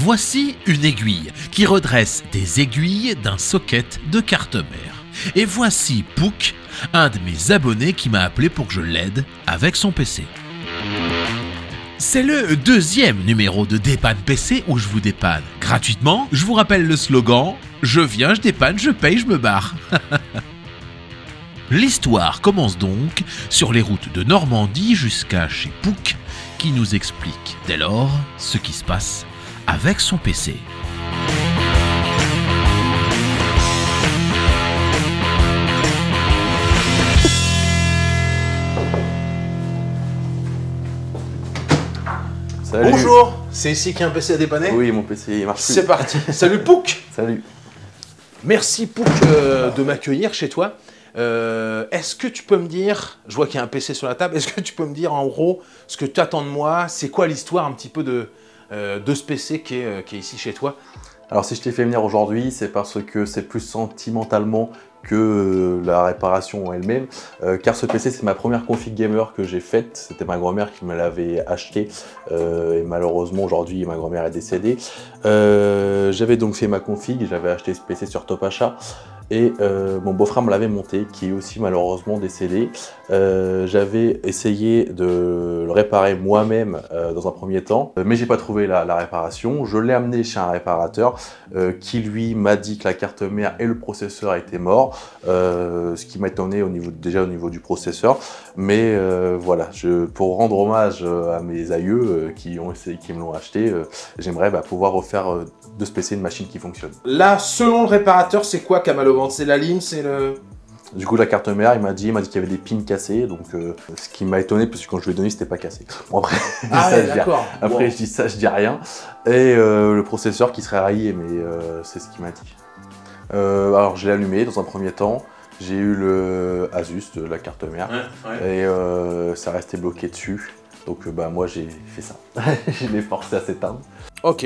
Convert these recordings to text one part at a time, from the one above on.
Voici une aiguille qui redresse des aiguilles d'un socket de carte mère. Et voici Pouk, un de mes abonnés qui m'a appelé pour que je l'aide avec son PC. C'est le deuxième numéro de Dépanne PC où je vous dépanne gratuitement. Je vous rappelle le slogan, je viens, je dépanne, je paye, je me barre. L'histoire commence donc sur les routes de Normandie jusqu'à chez Pouk qui nous explique dès lors ce qui se passe avec son PC. Salut. Bonjour, c'est ici qu'il y a un PC à dépanner? Oui, mon PC marche plus. C'est parti. Salut Pouk. Salut. Merci Pouk de m'accueillir chez toi. Est-ce que tu peux me dire, je vois qu'il y a un PC sur la table, est-ce que tu peux me dire en gros ce que tu attends de moi? C'est quoi l'histoire un petit peu de ce PC qui est ici chez toi? Alors si je t'ai fait venir aujourd'hui, c'est parce que c'est plus sentimentalement que la réparation elle-même, car ce PC c'est ma première config gamer que j'ai faite. C'était ma grand-mère qui me l'avait acheté et malheureusement aujourd'hui ma grand-mère est décédée. J'avais donc fait ma config, j'avais acheté ce PC sur Top Achat et mon beau-frère me l'avait monté, qui est aussi malheureusement décédé. J'avais essayé de le réparer moi-même dans un premier temps, mais j'ai pas trouvé la réparation. Je l'ai amené chez un réparateur qui lui m'a dit que la carte mère et le processeur étaient morts, ce qui m'a étonné déjà au niveau du processeur. Mais voilà, pour rendre hommage à mes aïeux qui me l'ont acheté, j'aimerais pouvoir refaire de ce PC une machine qui fonctionne. Là, selon le réparateur, c'est quoi qui a mal au ventre? C'est la lime, c'est le... Du coup, la carte mère, il m'a dit qu'il y avait des pins cassés, donc ce qui m'a étonné, parce que quand je lui ai donné, c'était pas cassé. Bon, après, Wow. je dis ça, je dis rien. Et le processeur qui serait rayé, mais c'est ce qu'il m'a dit. Alors, je l'ai allumé dans un premier temps. J'ai eu le Asus de la carte mère, et ça restait bloqué dessus. Donc, moi, j'ai fait ça. Je l'ai forcé à s'éteindre. Ok.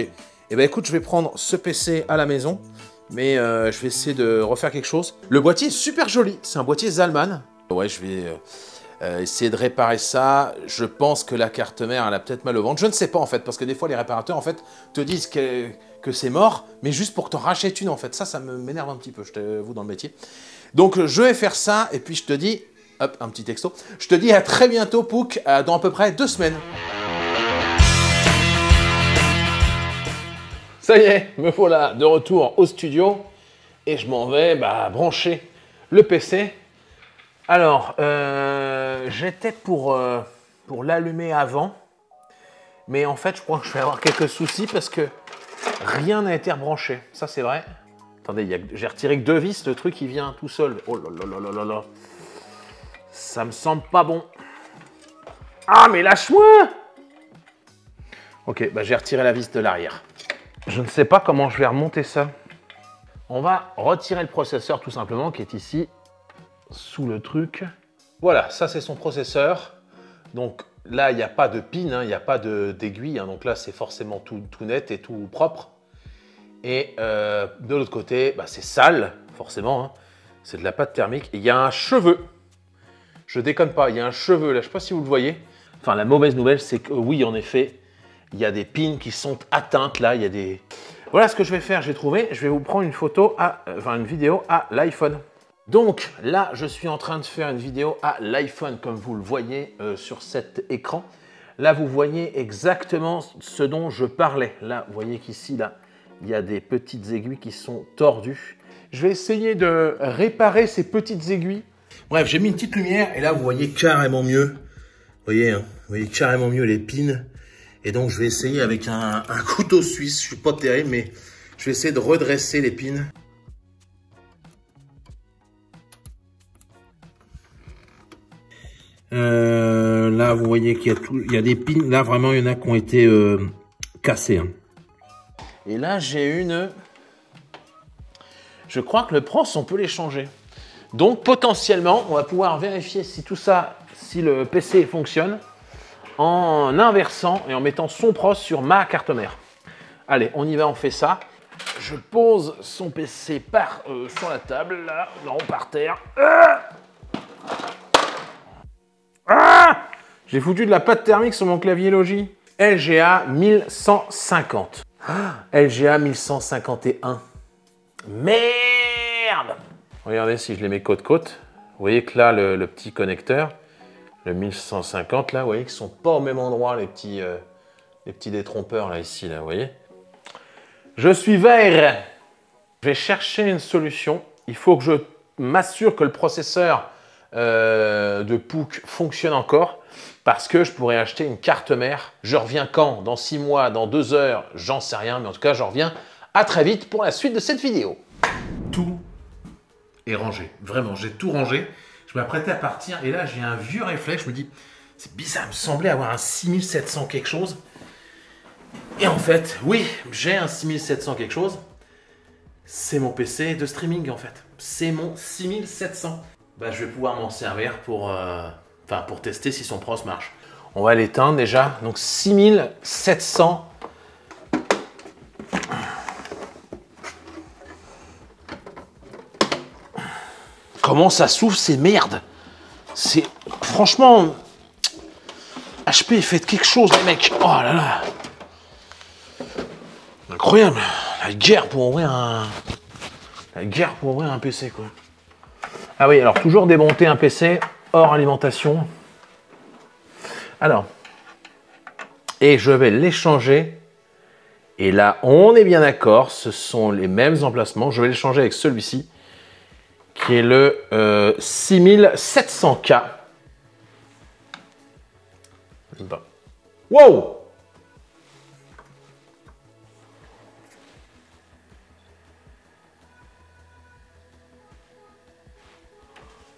Eh ben écoute, je vais prendre ce PC à la maison, mais je vais essayer de refaire quelque chose. Le boîtier est super joli, c'est un boîtier Zalman. Ouais, je vais essayer de réparer ça. Je pense que la carte mère, elle a peut-être mal au ventre. Je ne sais pas en fait, parce que des fois les réparateurs en fait te disent que c'est mort, mais juste pour que t'en rachètes une en fait. Ça m'énerve un petit peu, je t'avoue, dans le métier. Donc je vais faire ça, et puis je te dis, hop, un petit texto. Je te dis à très bientôt, Pouk, dans à peu près 2 semaines. Ça y est, me voilà de retour au studio et je m'en vais brancher le PC. Alors, j'étais pour l'allumer avant, mais en fait, je crois que je vais avoir quelques soucis parce que rien n'a été rebranché. Ça, c'est vrai. Attendez, j'ai retiré que 2 vis, le truc, il vient tout seul. Oh là là là là là là. Ça me semble pas bon. Ah, mais lâche-moi! Ok, j'ai retiré la vis de l'arrière. Je ne sais pas comment je vais remonter ça. On va retirer le processeur tout simplement qui est ici, sous le truc. Voilà, ça c'est son processeur. Donc là, il n'y a pas de pin, il n'y a pas d'aiguille. Donc là, c'est forcément tout net et tout propre. Et de l'autre côté, c'est sale, forcément. C'est de la pâte thermique. Il y a un cheveu. Je déconne pas, il y a un cheveu là. Je ne sais pas si vous le voyez. Enfin, la mauvaise nouvelle, c'est que oui, en effet, il y a des pins qui sont atteintes là, il y a des... Voilà ce que je vais faire, j'ai trouvé, je vais vous prendre une vidéo à l'iPhone. Donc là, je suis en train de faire une vidéo à l'iPhone comme vous le voyez sur cet écran. Là, vous voyez exactement ce dont je parlais. Là, vous voyez qu'ici, là, il y a des petites aiguilles qui sont tordues. Je vais essayer de réparer ces petites aiguilles. Bref, j'ai mis une petite lumière et là, vous voyez carrément mieux. Vous voyez carrément mieux les pins. Et donc, je vais essayer avec un couteau suisse. Je suis pas terrible, mais je vais essayer de redresser les pins. Là, vous voyez qu'il y a des pins. Là, vraiment, il y en a qui ont été cassés. Et là, j'ai une... Je crois que le pros, on peut les changer. Donc, potentiellement, on va pouvoir vérifier si tout ça, si le PC fonctionne, en inversant et en mettant son pros sur ma carte mère. Allez, on y va, on fait ça. Je pose son PC sur la table, là, non, par terre. J'ai foutu de la pâte thermique sur mon clavier Logi. LGA 1150. LGA 1151. Merde! Regardez si je les mets côte-côte. Vous voyez que là, le petit connecteur, le 1150, là, vous voyez qu'ils ne sont pas au même endroit, les petits détrompeurs, là, ici, là, vous voyez. Je suis vert. Je vais chercher une solution. Il faut que je m'assure que le processeur de POOC fonctionne encore, parce que je pourrais acheter une carte mère. Je reviens quand? Dans 6 mois, dans 2 heures, j'en sais rien, mais en tout cas, je reviens à très vite pour la suite de cette vidéo. Tout est rangé. Vraiment, j'ai tout rangé. Je m'apprêtais à partir et là, j'ai un vieux réflexe. Je me dis, c'est bizarre, il me semblait avoir un 6700 quelque chose. Et en fait, oui, j'ai un 6700 quelque chose. C'est mon PC de streaming, en fait. C'est mon 6700. Bah, je vais pouvoir m'en servir pour tester si son pros marche. On va l'éteindre déjà. Donc 6700. Comment ça s'ouvre ces merdes? C'est franchement HP, faites quelque chose les mecs. Oh là là. Incroyable. La guerre pour ouvrir un PC quoi. Ah oui, alors toujours démonter un PC hors alimentation. Alors, et je vais l'échanger. Et là, on est bien d'accord, ce sont les mêmes emplacements. Je vais l'échanger avec celui-ci, qui est le 6700K. Bon. Wow!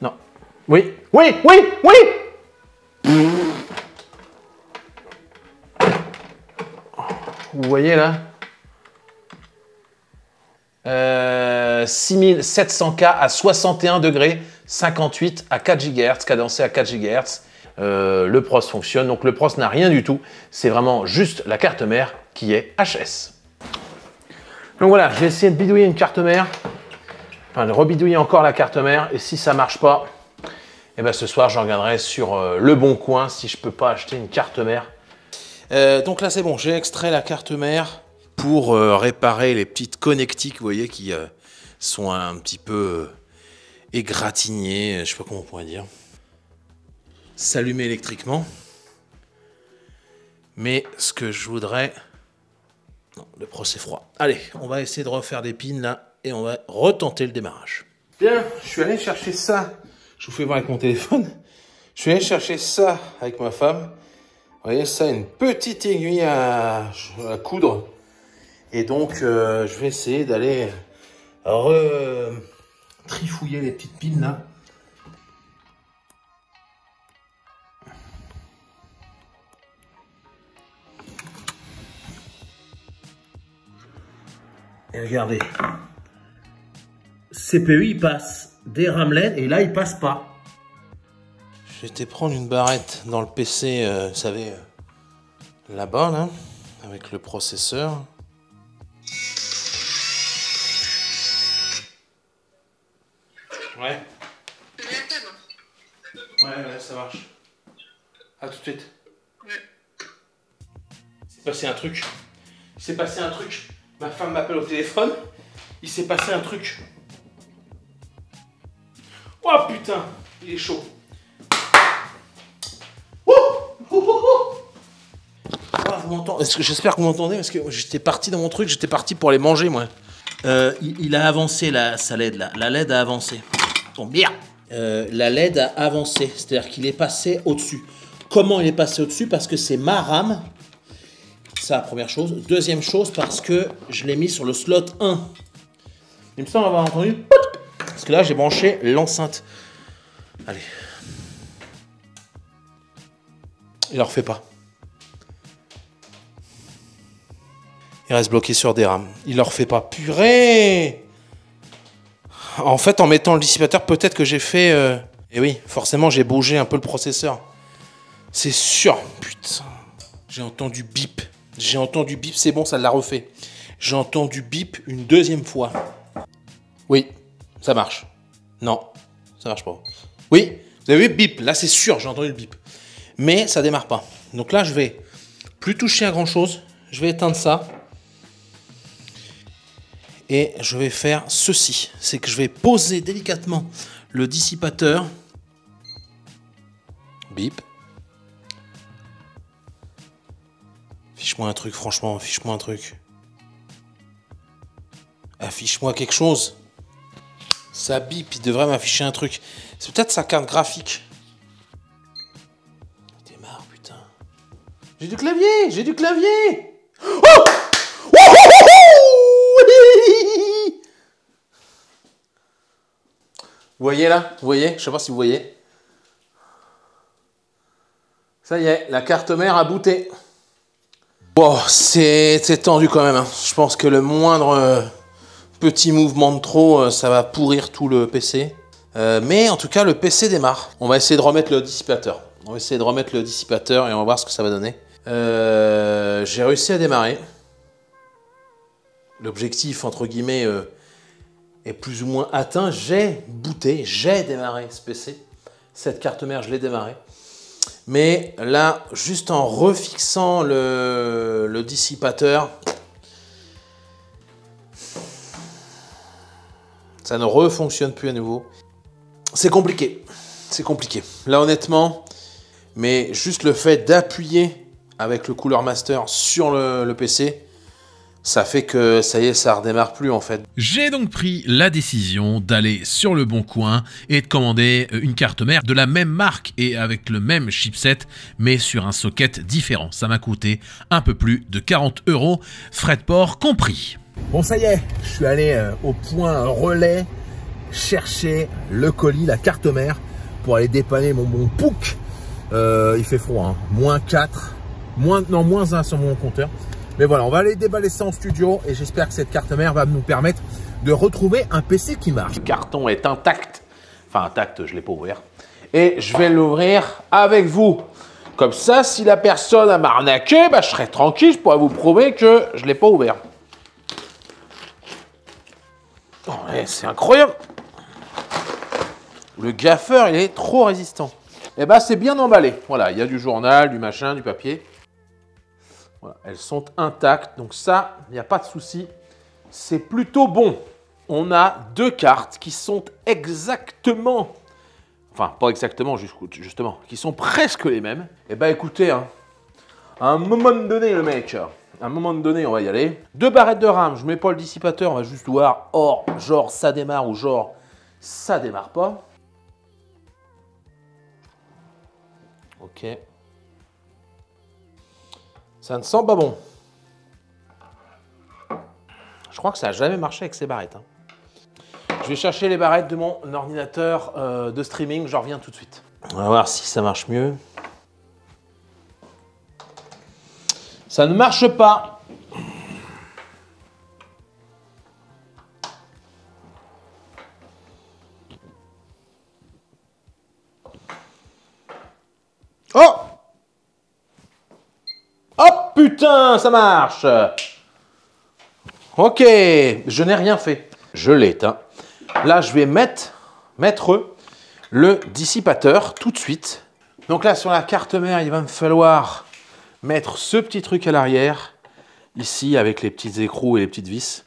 Non. Oui, oui, oui, oui! Vous voyez là? 6700K à 61 degrés, 58 à 4 GHz, cadencé à 4 GHz. Le pros fonctionne, donc le pros n'a rien du tout. C'est vraiment juste la carte mère qui est HS. Donc voilà, j'ai essayé de bidouiller une carte mère. Enfin, de rebidouiller encore la carte mère. Et si ça ne marche pas, et ben ce soir, je regarderai sur Le Bon Coin si je ne peux pas acheter une carte mère. Donc là, c'est bon. J'ai extrait la carte mère pour réparer les petites connectiques, vous voyez, qui sont un petit peu égratignées. Je ne sais pas comment on pourrait dire. S'allumer électriquement. Mais ce que je voudrais... Non, le pros est froid. Allez, on va essayer de refaire des pins là et on va retenter le démarrage. Bien, je suis allé chercher ça. Je vous fais voir avec mon téléphone. Je suis allé chercher ça avec ma femme. Vous voyez ça, une petite aiguille à coudre. Et donc, je vais essayer d'aller trifouiller les petites pins là. Et regardez, CPU il passe, DRAM LED et là il passe pas. J'étais prendre une barrette dans le PC, vous savez, là-bas, là, avec le processeur. Ouais. Ouais, ça marche. À tout de suite. Ouais. Il s'est passé un truc. Il s'est passé un truc. Ma femme m'appelle au téléphone. Il s'est passé un truc. Oh putain, il est chaud. Vous m'entendez? J'espère que vous m'entendez parce que j'étais parti dans mon truc. J'étais parti pour aller manger moi. Il a avancé sa LED là. La LED a avancé. Oh merde. La LED a avancé. C'est-à-dire qu'il est passé au-dessus. Comment il est passé au-dessus? Parce que c'est ma RAM. Ça, première chose. Deuxième chose, parce que je l'ai mis sur le slot 1. Il me semble avoir entendu. Parce que là, j'ai branché l'enceinte. Allez. Il ne refait pas. Il reste bloqué sur des rames. Il ne le refait pas. Purée! En fait, en mettant le dissipateur, peut-être que j'ai fait... Et oui, forcément, j'ai bougé un peu le processeur. C'est sûr. Putain. J'ai entendu bip. J'ai entendu bip, c'est bon, ça l'a refait. J'ai entendu bip une deuxième fois. Oui, ça marche. Non, ça marche pas. Oui, vous avez vu bip, là c'est sûr, j'ai entendu le bip. Mais ça démarre pas. Donc là, je vais plus toucher à grand chose. Je vais éteindre ça. Et je vais faire ceci. C'est que je vais poser délicatement le dissipateur. Bip. Affiche-moi un truc, franchement, affiche-moi un truc. Affiche-moi quelque chose. Ça bip, il devrait m'afficher un truc. C'est peut-être sa carte graphique. Démarre, putain. J'ai du clavier, j'ai du clavier. Oh, vous voyez là? Vous voyez? Je sais pas si vous voyez. Ça y est, la carte mère a booté. Bon, c'est tendu quand même. Hein. Je pense que le moindre petit mouvement de trop, ça va pourrir tout le PC. Mais en tout cas, le PC démarre. On va essayer de remettre le dissipateur. On va essayer de remettre le dissipateur et on va voir ce que ça va donner. J'ai réussi à démarrer. L'objectif, entre guillemets, est plus ou moins atteint. J'ai booté, j'ai démarré ce PC. Cette carte mère, je l'ai démarrée. Mais là, juste en refixant le dissipateur, ça ne refonctionne plus à nouveau. C'est compliqué. C'est compliqué. Là, honnêtement, mais juste le fait d'appuyer avec le Cooler Master sur le PC, ça fait que ça y est, ça redémarre plus en fait. J'ai donc pris la décision d'aller sur le bon coin et de commander une carte mère de la même marque et avec le même chipset, mais sur un socket différent. Ça m'a coûté un peu plus de 40 €, frais de port compris. Bon, ça y est, je suis allé au point relais chercher le colis, la carte mère, pour aller dépanner mon POUC. Il fait froid, hein. -4, -1 sur mon compteur. Mais voilà, on va aller déballer ça en studio et j'espère que cette carte mère va nous permettre de retrouver un PC qui marche. Le carton est intact. Enfin, intact, je ne l'ai pas ouvert. Et je vais l'ouvrir avec vous. Comme ça, si la personne a m'arnaqué, bah, je serai tranquille, je pourrais vous prouver que je ne l'ai pas ouvert. Oh, c'est incroyable. Le gaffeur, il est trop résistant. Et bah, c'est bien emballé. Voilà, il y a du journal, du machin, du papier. Voilà, elles sont intactes, donc ça, il n'y a pas de souci. C'est plutôt bon. On a deux cartes qui sont exactement, enfin pas exactement justement, qui sont presque les mêmes. Et bah écoutez, hein, à un moment donné le mec, à un moment donné on va y aller. 2 barrettes de RAM, je mets pas le dissipateur, on va juste voir, or genre ça démarre ou genre ça démarre pas. Ok. Ça ne sent pas bon. Je crois que ça n'a jamais marché avec ces barrettes. Hein. Je vais chercher les barrettes de mon ordinateur de streaming. Je reviens tout de suite. On va voir si ça marche mieux. Ça ne marche pas. Oh! Oh putain, ça marche! Ok, je n'ai rien fait. Je l'ai éteint. Là, je vais mettre le dissipateur tout de suite. Donc là, sur la carte mère, il va me falloir mettre ce petit truc à l'arrière. Ici, avec les petites écrous et les petites vis.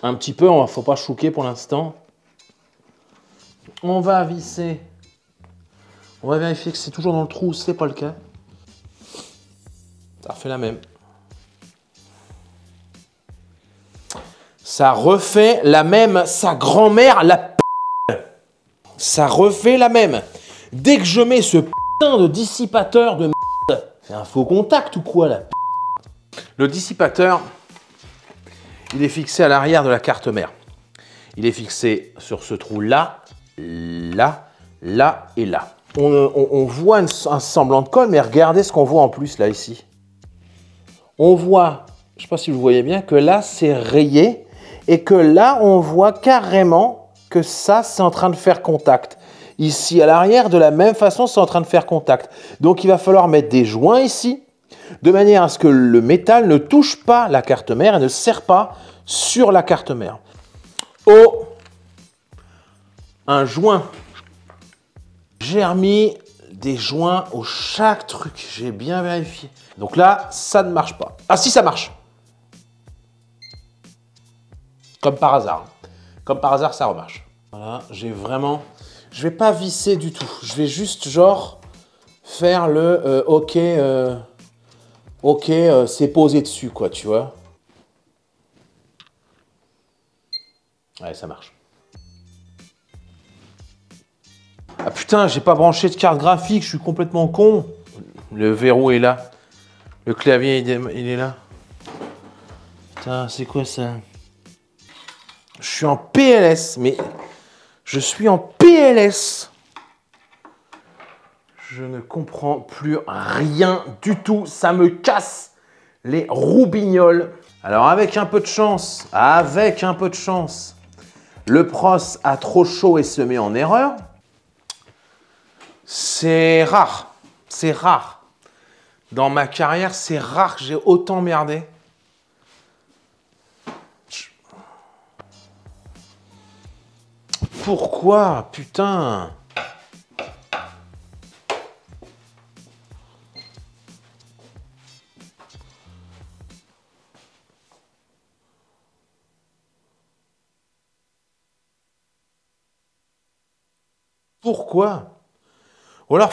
Un petit peu, il ne faut pas chouquer pour l'instant. On va visser. On va vérifier que c'est toujours dans le trou, ce n'est pas le cas. Ça refait la même. Ça refait la même. Sa grand-mère, la p***. Ça refait la même. Dès que je mets ce putain de dissipateur de merde, c'est un faux contact ou quoi là? Le dissipateur, il est fixé à l'arrière de la carte mère. Il est fixé sur ce trou là, là, là et là. On voit un semblant de colle, mais regardez ce qu'on voit en plus là ici. On voit, je ne sais pas si vous voyez bien, que là c'est rayé et que là on voit carrément que ça c'est en train de faire contact. Ici à l'arrière, de la même façon, c'est en train de faire contact. Donc il va falloir mettre des joints ici, de manière à ce que le métal ne touche pas la carte mère et ne serre pas sur la carte mère. Oh, un joint. J'ai remis des joints au chaque truc, j'ai bien vérifié. Donc là, ça ne marche pas. Ah si, ça marche. Comme par hasard. Comme par hasard, ça remarche. Voilà, j'ai vraiment... Je vais pas visser du tout. Je vais juste, genre, faire le OK, OK, c'est posé dessus, quoi, tu vois. Ouais, ça marche. Ah putain, j'ai pas branché de carte graphique, je suis complètement con. Le verrou est là. Le clavier, il est là. Putain, c'est quoi ça? Je suis en PLS, mais... Je suis en PLS. Je ne comprends plus rien du tout. Ça me casse les roubignoles. Alors, avec un peu de chance, le pros a trop chaud et se met en erreur. C'est rare. C'est rare. Dans ma carrière, c'est rare que j'ai autant merdé. Pourquoi? Putain! Pourquoi? Ou alors,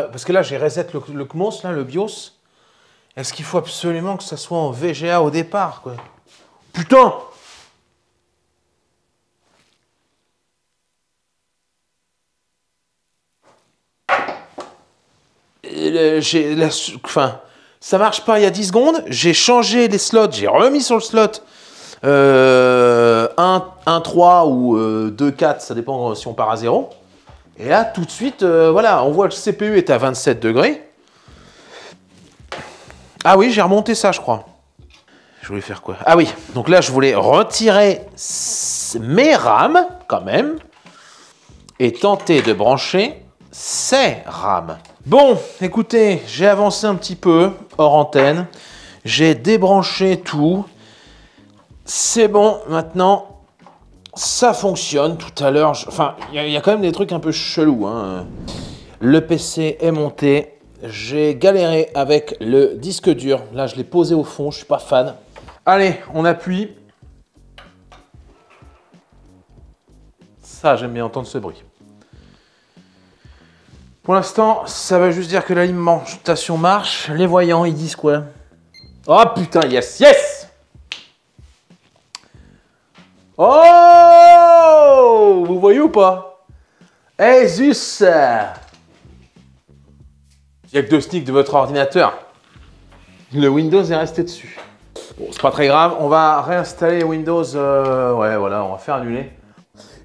parce que là, j'ai reset le CMOS, là, le BIOS. Est-ce qu'il faut absolument que ça soit en VGA au départ, quoi? Putain! Enfin, ça marche pas il y a 10 secondes. J'ai changé les slots, j'ai remis sur le slot 1.3 ou 2.4, ça dépend si on part à 0. Et là, tout de suite, voilà, on voit que le CPU est à 27 degrés. Ah oui, j'ai remonté ça, je crois. Je voulais faire quoi? Ah oui, donc là, je voulais retirer mes RAM, quand même, et tenter de brancher ces RAM. Bon, écoutez, j'ai avancé un petit peu, hors antenne. J'ai débranché tout. C'est bon, maintenant, ça fonctionne. Tout à l'heure, enfin, il y a quand même des trucs un peu chelous, hein. Le PC est monté. J'ai galéré avec le disque dur. Là, je l'ai posé au fond, je suis pas fan. Allez, on appuie. Ça, j'aime bien entendre ce bruit. Pour l'instant, ça veut juste dire que l'alimentation marche. Les voyants, ils disent quoi? Oh putain, yes, yes! Oh! Vous voyez ou pas? Eh Zeus! Diagnostic de votre ordinateur. Le Windows est resté dessus. Bon, c'est pas très grave. On va réinstaller Windows. Ouais, voilà, on va faire annuler.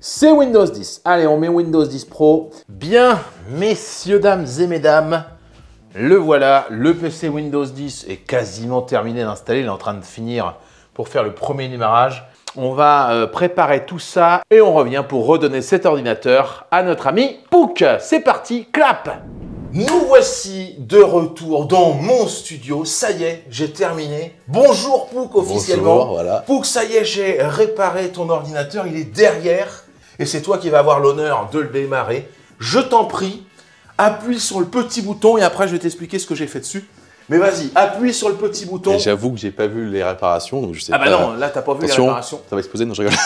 C'est Windows 10. Allez, on met Windows 10 Pro. Bien, messieurs, dames et mesdames, le voilà. Le PC Windows 10 est quasiment terminé d'installer. Il est en train de finir pour faire le premier démarrage. On va préparer tout ça et on revient pour redonner cet ordinateur à notre ami Pouk. C'est parti, clap! Nous voici de retour dans mon studio. Ça y est, j'ai terminé. Bonjour Pouk officiellement. Bonjour, voilà. Pouk, ça y est, j'ai réparé ton ordinateur. Il est derrière. Et c'est toi qui vas avoir l'honneur de le démarrer. Je t'en prie, appuie sur le petit bouton et après je vais t'expliquer ce que j'ai fait dessus. Mais vas-y, appuie sur le petit bouton. J'avoue que j'ai pas vu les réparations, donc je sais pas. Ah bah non, là t'as pas vu les réparations. Ça va exploser, non je rigole.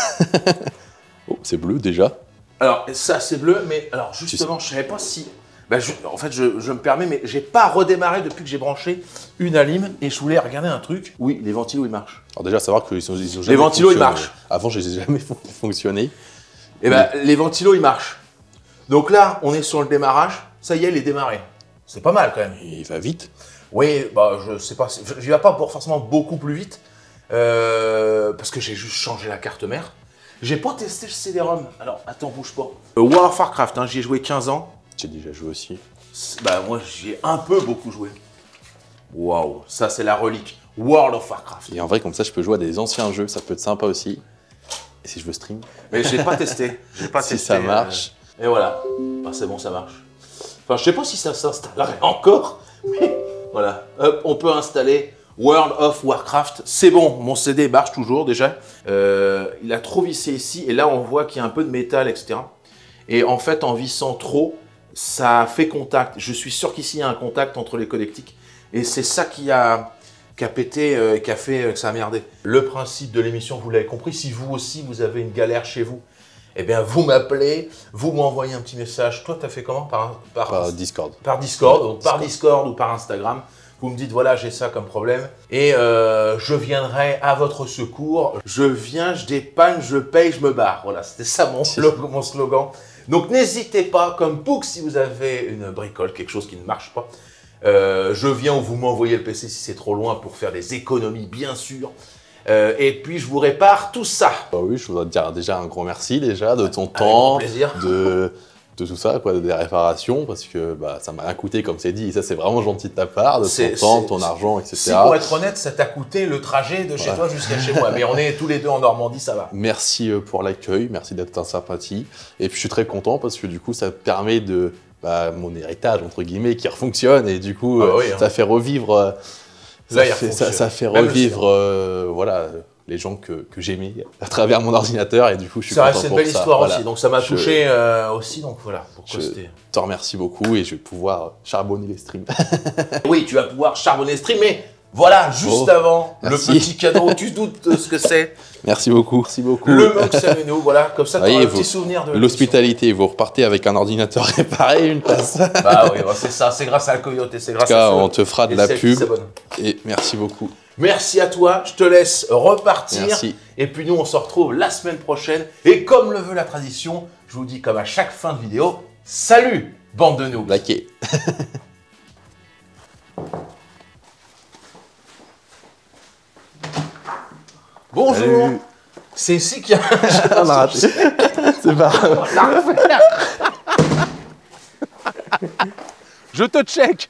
Oh, c'est bleu déjà. Alors ça c'est bleu, mais alors justement je savais pas si... Bah, en fait je me permets, mais j'ai pas redémarré depuis que j'ai branché une alim et je voulais regarder un truc. Oui, les ventilos ils marchent. Alors déjà savoir qu'ils ont jamais les ventilos ils marchent. Avant je les ai jamais fonctionné. Et ben les ventilos ils marchent. Donc là on est sur le démarrage, ça y est il est démarré. C'est pas mal quand même. Il va vite. Oui, bah je sais pas, je vais pas pour forcément beaucoup plus vite parce que j'ai juste changé la carte mère. J'ai pas testé le CD-ROM. Alors attends, bouge pas. World of Warcraft, hein, j'y ai joué 15 ans. J'ai déjà joué aussi. Bah moi j'y ai un peu beaucoup joué. Waouh, ça c'est la relique. World of Warcraft. Et en vrai comme ça je peux jouer à des anciens jeux, ça peut être sympa aussi. Et si je veux stream. Mais j'ai pas testé. J'ai pas testé. Si ça marche. Et voilà. Bah, c'est bon, ça marche. Enfin, je sais pas si ça s'installerait encore, mais voilà. Hop, on peut installer World of Warcraft. C'est bon, mon CD marche toujours déjà. Il a trop vissé ici et là on voit qu'il y a un peu de métal, etc. Et en fait, en vissant trop, ça fait contact. Je suis sûr qu'ici il y a un contact entre les connectiques et c'est ça qui a qui a pété, qui a fait que ça a merdé. Le principe de l'émission, vous l'avez compris, si vous aussi, vous avez une galère chez vous, eh bien, vous m'appelez, vous m'envoyez un petit message. Toi, tu as fait comment? Par Discord. Par Discord, donc par Discord ou par Instagram. Vous me dites, voilà, j'ai ça comme problème. Et je viendrai à votre secours. Je viens, je dépanne, je paye, je me barre. Voilà, c'était ça mon slogan. Donc, n'hésitez pas, comme Pouk, si vous avez une bricole, quelque chose qui ne marche pas. Je viens ou vous m'envoyez le PC si c'est trop loin pour faire des économies, bien sûr. Et puis, je vous répare tout ça. Bah oui, je voudrais te dire déjà un grand merci déjà de ton temps, plaisir. de tout ça, quoi, des réparations, parce que bah, ça m'a rien coûté, comme c'est dit, et ça c'est vraiment gentil de ta part, de ton temps, ton argent, etc. Si pour être honnête, ça t'a coûté le trajet de chez toi jusqu'à chez moi, mais on est tous les deux en Normandie, ça va. Merci pour l'accueil, merci d'être un sympathie, et puis je suis très content parce que du coup ça permet de, mon héritage, entre guillemets, qui refonctionne, et du coup ça fait revivre... Ça fait revivre voilà, les gens que j'aimais à travers mon ordinateur et du coup je suis content pour ça. C'est une belle histoire aussi, donc ça m'a touché aussi, donc voilà. Je te remercie beaucoup et je vais pouvoir charbonner les streams. Oui, tu vas pouvoir charbonner les streams, mais voilà, juste avant, merci. Le petit cadeau, tu doutes de ce que c'est. Merci beaucoup. Merci beaucoup. Le mug Sameno, voilà, comme ça tu auras un petit souvenir de l'hospitalité. Vous repartez avec un ordinateur réparé, une place. Bah oui, c'est ça, c'est grâce à le Coyote, c'est grâce à ça. On te fera de la pub et merci beaucoup. Merci à toi, je te laisse repartir. Merci. Et puis nous, on se retrouve la semaine prochaine. Et comme le veut la tradition, je vous dis comme à chaque fin de vidéo, salut, bande de noobs. Blaqué. Bonjour. C'est ici qu'il y a on a raté. C'est pas grave. Je te check.